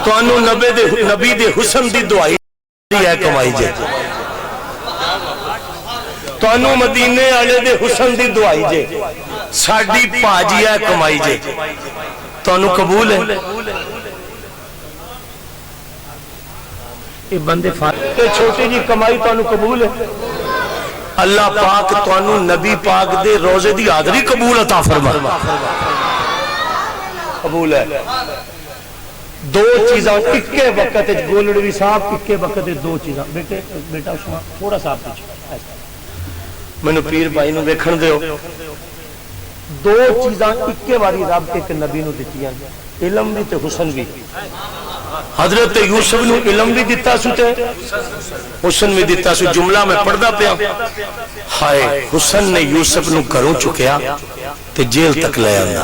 تانوں نبی دے حسن دی دعائی ہے کمائی جے تانوں مدینے والے دے حسن دی دعائی جے ساڈی پاجی ہے کمائی جے تانوں قبول ہے یہ بندے فارغ چھوٹی جی کمائی تانوں قبول ہے اللہ پاک تانوں نبی پاک دے روزے دی حاضری قبول عطا فرما قبول ہے دو چیزاں اکے وقت گولڑوی صاحب اکے وقت دو چیزاں بیٹا عثمان تھوڑا سا پیچھے مینوں پیر بھائی نوں ویکھن دیو دو چیزاں اکے واری رب تے نبی نوں دتیاں علم بھی تے حسن بھی حضرت یوسف نوں علم بھی دتا سو تے حسن بھی دتا سو جملہ میں پڑھدا پیا ہائے حسن نے یوسف نوں گھروں چکیا تے جیل تک لے آندا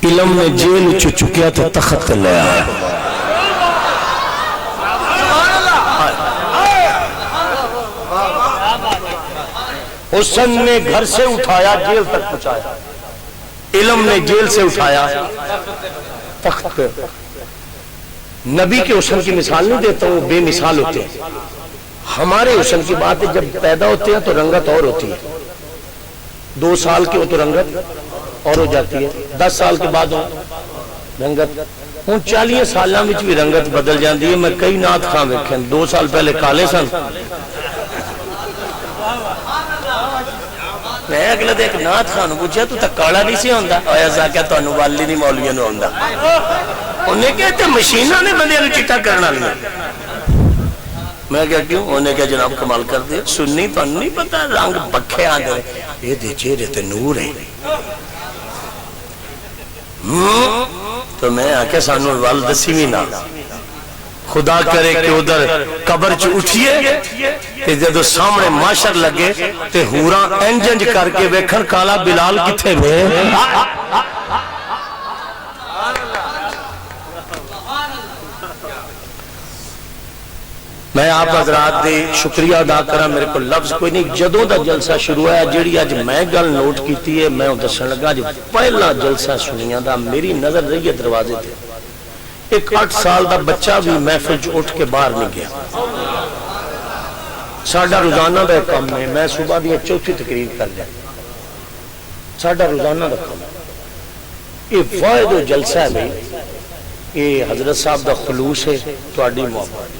علم نے جیل چکیا تے تخت لے آیا حسن نے گھر سے اٹھایا جیل تک پہنچایا علم نے جیل سے اٹھایا تخت پہ نبی کے حسن کی مثال نہیں دیتا وہ بے مثال ہوتے ہیں ہمارے حسن کی بات ہے جب پیدا ہوتے ہیں تو رنگت اور ہوتی ہے 2 سال کے ہو تو رنگت اور ہو جاتی ہے 10 سال کے بعد ہو رنگت ہوں 40 سالاں وچ بھی رنگت بدل جاتی ہے میں کئی نعت خواں ویکھے 2 سال پہلے کالے سن میں اگلے دے ایک نعت خان پوچھا تو تک کالا نہیں سی ہوندا اویا سا کہ تانوں والی نہیں مولویاں نوں ہوندا انہیں کہتے مشیناں نے بندے نوں چٹا کرنا نہیں میں کہا کیوں انہیں کہا جناب کمال کر دے سنی تو نہیں پتا رنگ پکھے آ دے یہ دے چہرے تے نور ہے تو میں آکے سانوں وال دسی بھی نہ خدا کرے کہ ادھر قبر چ اٹھیے تے جدو سامنے معاشر لگے تے ہوراں انجنج کر کے ویکھن کالا بلال کتھے وے میں آپ حضرات دے شکریہ ادا کرا میرے کو لفظ کوئی نہیں جدوں دا جلسہ شروع ہے جیڑی اج میں گل نوٹ کیتی ہے میں دسن لگا جی پہلا جلسہ سنیاں دا میری نظر رہی ہے دروازے تے ایک 8 سال دا بچہ بھی محفل چ اٹھ کے باہر نہیں گیا ساڈا روزانہ دا کام ہے میں صبح دی چوتھی تقریر کر لیا ساڈا روزانہ دا کام یہ واحد جلسہ ہے بھائی یہ حضرت صاحب دا خلوص ہے تہاڈی محبت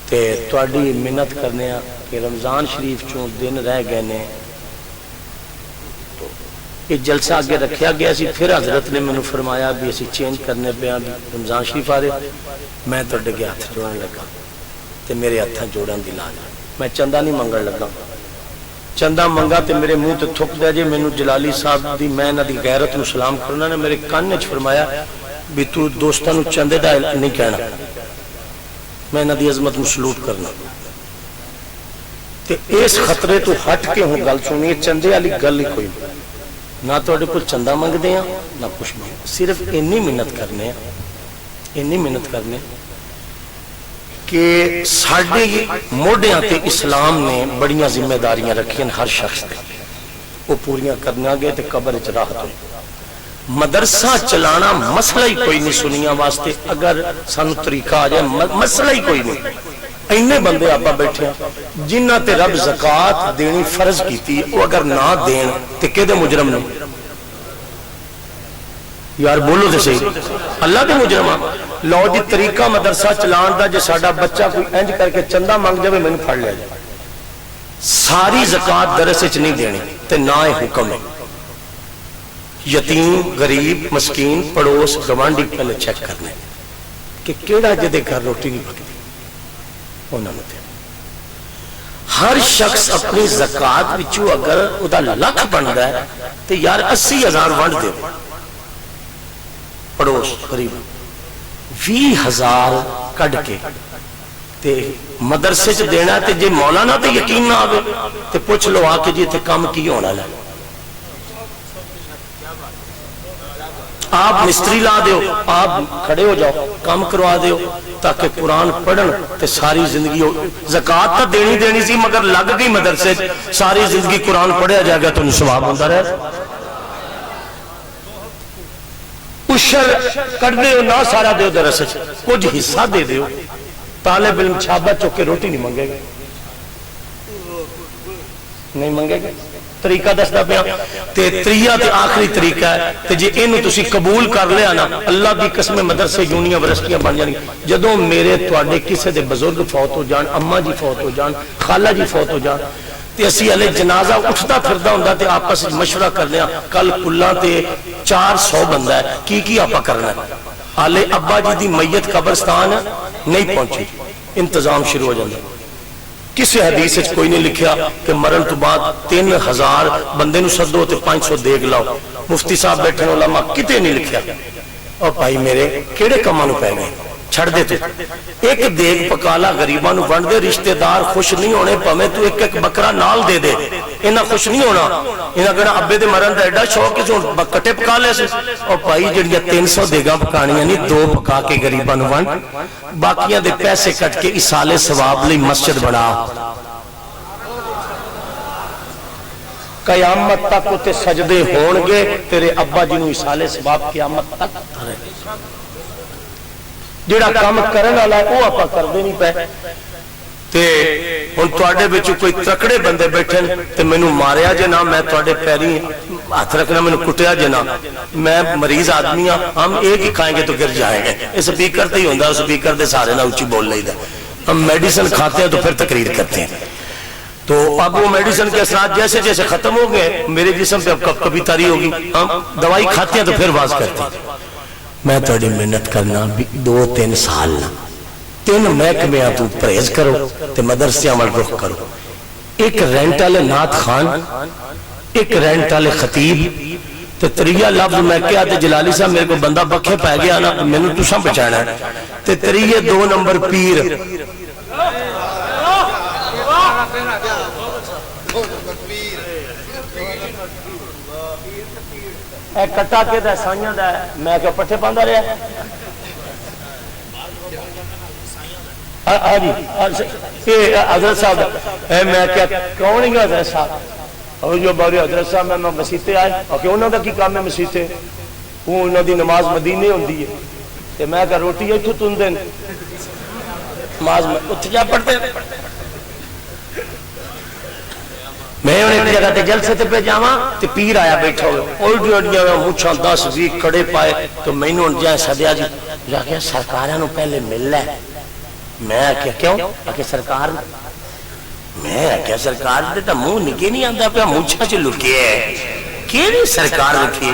تے تہاڈی منت کرنے کہ رمضان شریف چوں دن رہ گئے نے یہ جلسہ آگے رکھیا گیا سی پھر حضرت نے میں نے فرمایا بھی اسی چینج کرنے پہ رمضان شریف آ رہے میں تو ڈگے ہاتھ جوڑن لگا تے میرے ہاتھ جوڑن دی لاج میں چندہ نہیں منگن لگا چندہ منگا تے میرے منہ تے تھک دیا جے میں نے جلالی صاحب دی میں نہ دی غیرت نو سلام کرنا نے میرے کان وچ فرمایا بھی تو دوستاں نو چندے دا نہیں کہنا میں نہ دی عظمت نو سلوٹ کرنا تے اس خطرے تو ہٹ کے ہوں گل سنی چندے والی گل ہی کوئی نہیں نہ تو چندہ منگ دیا نہ کچھ نہیں صرف اینی محنت کرنے کہ ساڈے موڈیاں تے اسلام نے بڑیاں ذمہ داریاں رکھی ہر شخص تے وہ پوریاں کرنا گئے تے قبر وچ راحت ہوئی مدرسہ چلانا مسئلہ ہی کوئی نہیں سنیاں واسطے اگر سانو طریقہ آ جائے مسئلہ ہی کوئی نہیں اینے بندے آپا بیٹھے ہیں جنہ تے رب زکاة دینی فرض کیتی وہ اگر نہ دین تے کدے مجرم نہیں یار بولو تے صحیح اللہ دے مجرم لو جی طریقہ مدرسہ چلان دا جے ساڈا بچہ کوئی انج کر کے چندہ مانگ جائے میں نے پھڑ لیا جائے ساری زکاة درس وچ نہیں دینی تے نہ حکم ہے یتیم غریب مسکین پڑوس گوانڈی پہلے چیک کرنے کہ کیڑا جدے گھر روٹی نہیں پکتی انہوں نے ہر شخص اپنی زکاة بچو اگر ادا لکھ بندا ہے تو یار 80,000 ونڈ دے پڑوس غریب 20,000 کڈ کے تے مدرسے چ دینا تے جے مولانا تے یقین نہ آوے تے پوچھ لو آ کے جی تے کام کی ہونا ہے آپ مستری لا دیو آپ کھڑے ہو جاؤ کام کروا دیو تاکہ قرآن پڑھن تے ساری زندگی ہو زکاة تا دینی سی مگر لگ گئی مدرسے ساری زندگی قرآن پڑھیا جائے گا تو ثواب ہوتا رہے عشر کٹ دیو نہ سارا دیو درس کچھ حصہ دے دیو طالب علم چھابا چوک کے روٹی نہیں منگے گا نہیں منگے گا طریقہ دستا پیا تے تریہ تے آخری طریقہ ہے تے جی اینو تسی قبول کر لیا نا اللہ دی قسم مدرسے یونیاں ورسٹیاں بن جانی جدوں میرے تواڈے کسے دے بزرگ فوت ہو جان اماں جی فوت ہو جان خالہ جی فوت ہو جان تے اسی علی جنازہ اٹھتا پھردا ہوندا تے آپس وچ مشورہ کرنے کل کلا تے 400 بندہ ہے کی آپا کرنا ہے حالے ابا جی دی میت قبرستان نہیں پہنچی انتظام شروع ہو جاندے کسی حدیث وچ کوئی نہیں لکھیا کہ مرن تو بعد 3000 بندے نو سدو تے 500 دیگ لاؤ مفتی صاحب بیٹھے علماء کتے نہیں لکھیا اور بھائی میرے کیڑے کماں نو پے گئے چھڑ دے تو ایک دیگ پکالا غریباں نو ونڈ دے رشتہ دار خوش نہیں ہونے پویں تو ایک بکرا نال دے دے انہاں خوش نہیں ہونا انہاں کہنا ابے دے مرن دا ایڈا شوق کہ ہن کٹے پکا لے سی اور بھائی جڑیاں 300 دیگاں پکانیاں نہیں 2 پکا کے غریباں نو ونڈ باقیاں دے پیسے کٹ کے ایصال ثواب لئی مسجد بنا قیامت تک تے سجدے ہون گے تیرے ابا جی نو ایصال ثواب قیامت تک رہے جڑا کام کرن والا ہے وہ آپا کردے نہیں پے تے ہن تواڈے وچ کوئی تکڑے بندے بیٹھے تے مینوں ماریا جے نہ میں تواڈے پیری ہاتھ رکھنا مینوں کٹیا جے نہ میں مریض آدمی ہاں ہم ایک ہی کھائیں گے تو گر جائیں گے اس سپیکر تے ہی ہوندا سپیکر دے سارے نہ اونچی بول لئیدا ہم میڈیسن کھاتے ہیں تو پھر تقریر کرتے ہیں تو اب وہ میڈیسن کے اثرات جیسے جیسے ختم ہو گئے میرے جسم پہ اب کبھی تاری ہوگی ہم دوائی کھاتے ہیں تو پھر واز کرتے ہیں میں تھوڑی محنت کرنا 2-3 سال نہ 3 محکمیاں تو پرہیز کرو تے مدرسے عمل رخ کرو ایک رینٹ والے نعت خان ایک رینٹ والے خطیب تے تریہ لفظ میں کیا تے جلالی صاحب میرے کو بندہ بکھے پہ گیا نا میں نے تساں بچانا ہے تے تریہ 2 نمبر پیر اے کٹا کے دا سائیاں دا ہے میں کہ پٹھے پاندہ رہا ہاں جی حضرت صاحب میں کیا کون ہی گا حضرت صاحب اور جو باری حضرت صاحب میں مسیطے آئے اور کہ انہوں نے کی کام ہے مسیطے وہ انہوں دی نماز مدینے ہوندی ہے کہ میں کہ روٹی ہے تو تن دن نماز اٹھ جا پڑھتے میں انہیں ایک جگہ تے جلسے تے پہ جاواں تے پیر آیا بیٹھا ہوئے اولڈی اولڈیاں میں مچھاں 10-20 کڑے پائے تو میں انہوں نے جائے سدیا جی جا کے سرکاراں نو پہلے مل لے میں کیا کیوں کہ سرکار میں کیا سرکار دے تا منہ نکے نہیں آندا پیا مچھاں چ لکے ہے کیڑی سرکار رکھی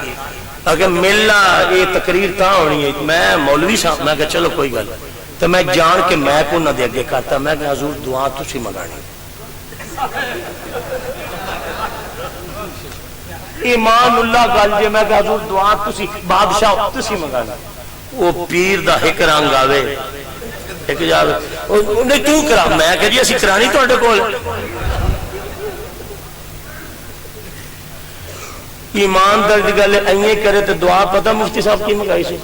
اگر ملنا یہ تقریر تاں ہونی ہے میں مولوی صاحب میں کہ چلو کوئی گل تو میں جان کے میں کو نہ دے اگے کرتا میں کہ حضور دعا تسی منگانی ایمان اللہ گل جے میں کہ حضور دعا تسی بادشاہ تسی منگانا وہ پیر دا ایک رنگ آوے ایک جاوے انہیں کیوں کرا میں کہ جی اسی کرانی تو اڈے کول ایمان درد گلے اینی کرے تو دعا پتہ مفتی صاحب کی منگائی سے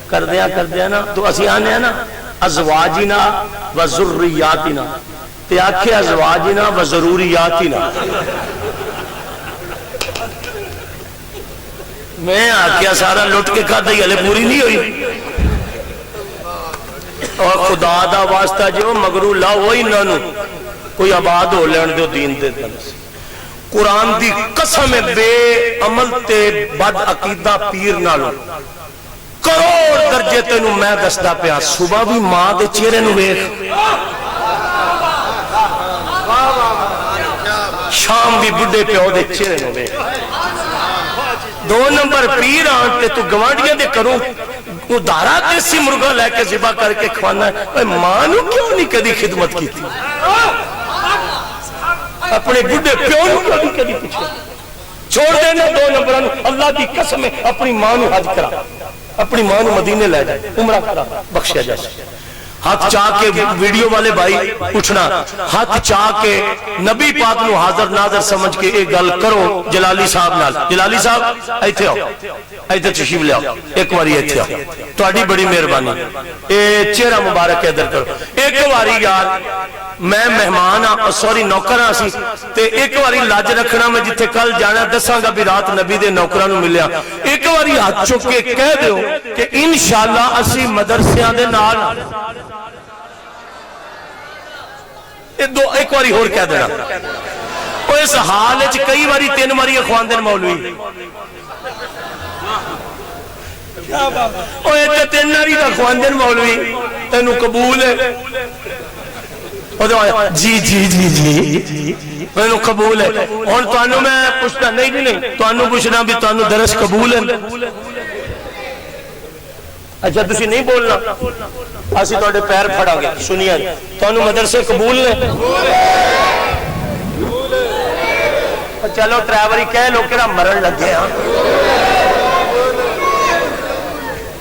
کر دیا نا تو اسی آنے ہیں نا ازواجنا و ذریاتنا تے آکھے ازواجنا و ضروریاتنا میں آکھیا سارا لٹ کے کھا دئی ہلے پوری نہیں ہوئی اور خدا دا واسطہ جو مگرو لا وہی نانو کوئی آباد ہو لین دو دین دے دنس قرآن دی قسم بے عمل تے بد عقیدہ پیر نالو کروڑ درجے تینوں میں دستا پیا صبح بھی ماں دے چہرے نو ویکھ شام بھی بڈھے پیو دے چہرے نو ویکھ 2 نمبر پیر آنتے تو گوانڈیاں دے کروں ادارہ دیسی مرغا لے کے ذبح کر کے کھوانا ہے ماں نو کیوں نہیں کدی خدمت کی تھی اپنے بڈھے پیو نو کیوں نہیں کدی پوچھے چھوڑ دینا 2 نمبروں اللہ دی قسم اپنی ماں نو حج کرا اپنی ماں نو مدینے لے جائے عمرہ کرا بخشیا جائے ہاتھ چاہ کے ویڈیو والے بھائی اٹھنا، ہاتھ چاہ کے نبی پاک نو حاضر ناظر سمجھ کے ایک گل کرو جلالی صاحب نال، جلالی صاحب ایتھے آؤ، ایتھے تشریف لے آؤ، ایک واری ایتھے آؤ، تہاڈی بڑی مہربانی، اے چہرہ مبارک ادھر کرو، ایک واری یار میں مہمان ہاں سوری نوکر ہاں سی تے ایک واری لاج رکھنا میں جتھے کل جانا دساں گا بھی رات نبی دے نوکراں نو ملیا، ایک واری ہاتھ چک کے کہہ دیو کہ انشاءاللہ اسی مدرسیاں دے نال ایک واری اور کہہ دینا، وہ اس حال ہے کئی واری 3 واری اخوان دن مولوی وہ ایک 3 واری اخوان دن مولوی تینو قبول ہے جی جی جی جی میں قبول ہے، اور تانوں میں پوچھنا نہیں تانوں پوچھنا بھی تانوں درس قبول ہے، اچھا تسی نہیں بولنا اسی تواڈے پیر پھڑا گے، سنیا جی تانوں مدرسے قبول نے، چلو ڈرائیوری کہہ لو کہ مرن لگے ہاں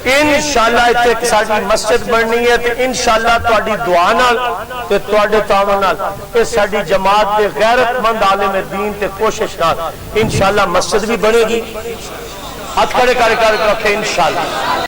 انشاءاللہ اتنے ساری مسجد بننی ہے تے انشاءاللہ تواڈی دعا نال تے تواڈے تعاون نال اے ساری جماعت دے غیرت مند عالم دین تے کوشش نال انشاءاللہ مسجد بھی بنے گی، ہاتھ کھڑے کر کے رکھے انشاءاللہ۔